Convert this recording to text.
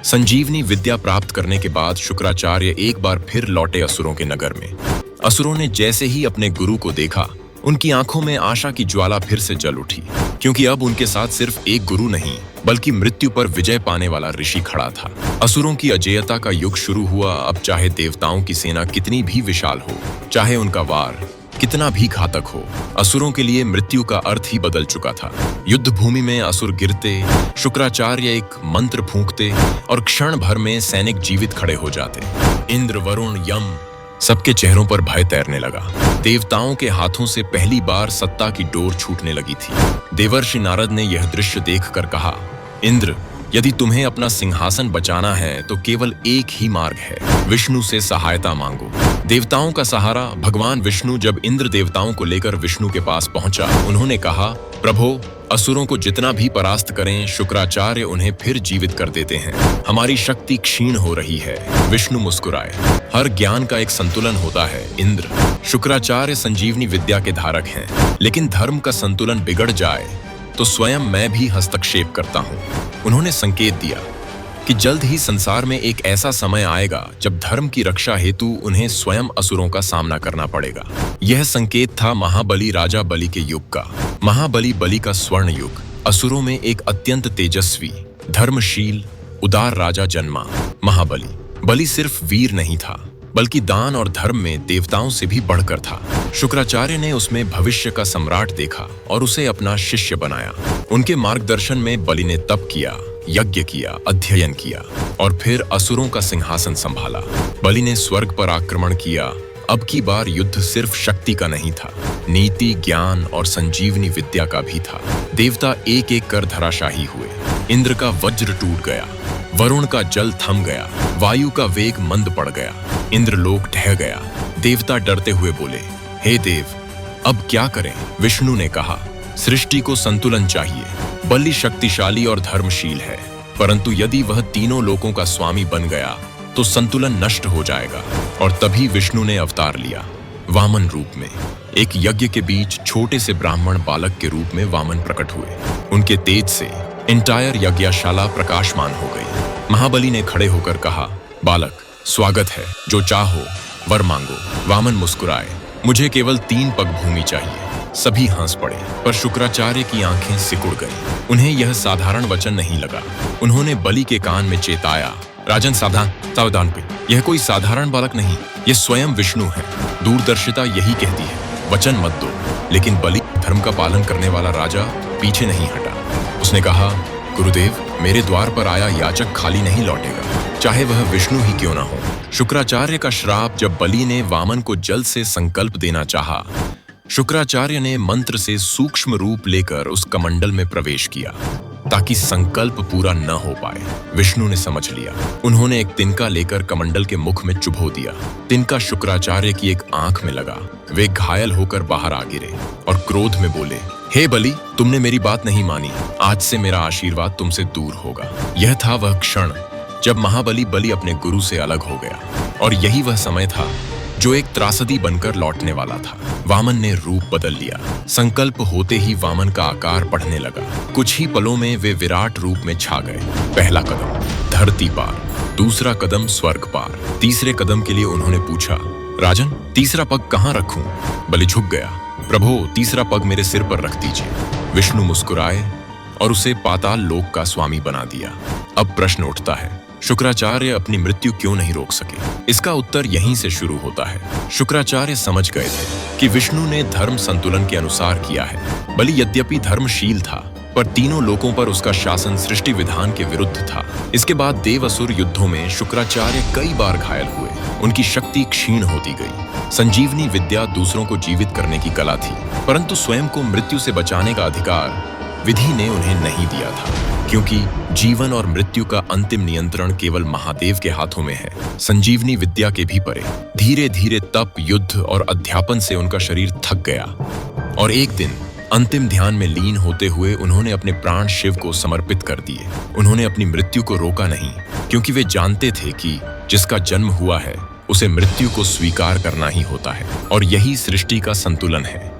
संजीवनी विद्या प्राप्त करने के बाद शुक्राचार्य एक बार फिर लौटे असुरों के नगर में। असुरों ने जैसे ही अपने गुरु को देखा, उनकी आंखों में आशा की ज्वाला फिर से जल उठी, क्योंकि अब उनके साथ सिर्फ एक गुरु नहीं बल्कि मृत्यु पर विजय पाने वाला ऋषि खड़ा था। असुरों की अजेयता का युग शुरू हुआ। अब चाहे देवताओं की सेना कितनी भी विशाल हो, चाहे उनका वार कितना भी घातक हो, असुरों के लिए मृत्यु का अर्थ ही बदल चुका था। युद्ध भूमि में असुर गिरते, शुक्राचार्य एक मंत्र फूंकते और क्षण भर में सैनिक जीवित खड़े हो जाते। इंद्र, वरुण, यम सबके चेहरों पर भय तैरने लगा। देवताओं के हाथों से पहली बार सत्ता की डोर छूटने लगी थी। देवर्षि नारद ने यह दृश्य देखकर कहा, इंद्र, यदि तुम्हें अपना सिंहासन बचाना है तो केवल एक ही मार्ग है, विष्णु से सहायता मांगो। देवताओं का सहारा भगवान विष्णु जब इंद्र देवताओं को लेकर विष्णु के पास पहुंचा, उन्होंने कहा, प्रभो, असुरों को जितना भी परास्त करें, शुक्राचार्य उन्हें फिर जीवित कर देते हैं। हमारी शक्ति क्षीण हो रही है। विष्णु मुस्कुराए, हर ज्ञान का एक संतुलन होता है इंद्र। शुक्राचार्य संजीवनी विद्या के धारक हैं, लेकिन धर्म का संतुलन बिगड़ जाए तो स्वयं मैं भी हस्तक्षेप करता हूँ। उन्होंने संकेत दिया कि जल्द ही संसार में एक ऐसा समय आएगा जब धर्म की रक्षा हेतु उन्हें स्वयं असुरों का सामना करना पड़ेगा। यह संकेत था महाबली राजा बलि के युग का। महाबली बलि का स्वर्ण युग। असुरों में एक अत्यंत तेजस्वी, धर्मशील, उदार राजा जन्मा, महाबली। बलि सिर्फ वीर नहीं था, बल्कि दान और धर्म में देवताओं से भी बढ़कर था। शुक्राचार्य ने उसमें भविष्य का सम्राट देखा और उसे अपना शिष्य बनाया। उनके मार्गदर्शन में बलि ने तप किया, यज्ञ किया, अध्ययन किया और फिर असुरों का सिंहासन संभाला। बलि ने स्वर्ग पर आक्रमण किया। अब की बार युद्ध सिर्फ शक्ति का नहीं था, नीति, ज्ञान और संजीवनी विद्या का भी था। देवता एक एक कर धराशाही हुए। इंद्र का वज्र टूट गया, वरुण का जल थम गया, वायु का वेग मंद पड़ गया, इंद्रलोक ढह गया। देवता डरते हुए बोले, हे देव, अब क्या करें? विष्णु ने कहा, सृष्टि को संतुलन चाहिए। बलि शक्तिशाली और धर्मशील है, परंतु यदि वह तीनों लोकों का स्वामी बन गया तो संतुलन नष्ट हो जाएगा। और तभी विष्णु ने अवतार लिया, वामन रूप में। एक यज्ञ के बीच छोटे से ब्राह्मण बालक के रूप में वामन प्रकट हुए। उनके तेज से एंटायर यज्ञशाला प्रकाशमान हो गई। महाबली ने खड़े होकर कहा, बालक, स्वागत है, जो चाहो वर मांगो। वामन मुस्कुराए, मुझे केवल 3 पग भूमि चाहिए। सभी हंस पड़े, पर शुक्राचार्य की आंखें सिकुड़ गईं। उन्हें यह साधारण वचन नहीं लगा। उन्होंने बलि के कान में चेताया, राजन, सावधान, सावधान पे, यह कोई साधारण बालक नहीं, यह स्वयं विष्णु है। दूरदर्शिता यही कहती है, वचन मत दो। लेकिन बलि, धर्म का पालन करने वाला राजा, पीछे नहीं हटा। उसने कहा, गुरुदेव, मेरे द्वार पर आया याचक खाली नहीं लौटेगा, चाहे वह विष्णु ही क्यों ना हो। शुक्राचार्य का श्राप। जब बलि ने वामन को जल से संकल्प देना चाहा, शुक्राचार्य ने मंत्र से सूक्ष्म रूप लेकर उस कमंडल में प्रवेश किया ताकि संकल्प पूरा न हो पाए। विष्णु ने समझ लिया। उन्होंने एक तिनका लेकर कमंडल के मुख में चुभो दिया। तिनका शुक्राचार्य की एक आंख में लगा। वे घायल होकर बाहर आ गिरे और क्रोध में बोले, हे बलि, तुमने मेरी बात नहीं मानी। आज से मेरा आशीर्वाद तुमसे दूर होगा। यह था वह क्षण जब महाबली बलि अपने गुरु से अलग हो गया, और यही वह समय था जो एक त्रासदी बनकर लौटने वाला था। वामन ने रूप बदल लिया। संकल्प होते ही वामन का आकार बढ़ने लगा। कुछ ही पलों में वे विराट रूप में छा गए। पहला कदम धरती पार, दूसरा कदम स्वर्ग पार। तीसरे कदम के लिए उन्होंने पूछा, राजन, तीसरा पग कहाँ रखूं? बलि झुक गया, प्रभो, तीसरा पग मेरे सिर पर रख दीजिए। विष्णु मुस्कुराए और उसे पाताल लोक का स्वामी बना दिया। अब प्रश्न उठता है, शुक्राचार्य अपनी मृत्यु क्यों नहीं रोक सके? इसका उत्तर यहीं से शुरू होता है। शुक्राचार्य समझ गए थे कि विष्णु ने धर्म संतुलन के अनुसार किया है। बलि यद्यपि धर्मशील था, पर तीनों लोकों पर उसका शासन सृष्टि विधान के विरुद्ध था। इसके बाद देव असुर युद्धों में शुक्राचार्य कई बार घायल हुए। उनकी शक्ति क्षीण होती गई। संजीवनी विद्या दूसरों को जीवित करने की कला थी, परंतु स्वयं को मृत्यु से बचाने का अधिकार विधि ने उन्हें नहीं दिया था, क्योंकि जीवन और मृत्यु का अंतिम नियंत्रण केवल महादेव के हाथों में है। संजीवनी विद्या के भी परे। धीरे धीरे तप, युद्ध और अध्यापन से उनका शरीर थक गया, और एक दिन अंतिम ध्यान में लीन होते हुए उन्होंने अपने प्राण शिव को समर्पित कर दिए। उन्होंने अपनी मृत्यु को रोका नहीं, क्योंकि वे जानते थे कि जिसका जन्म हुआ है उसे मृत्यु को स्वीकार करना ही होता है, और यही सृष्टि का संतुलन है।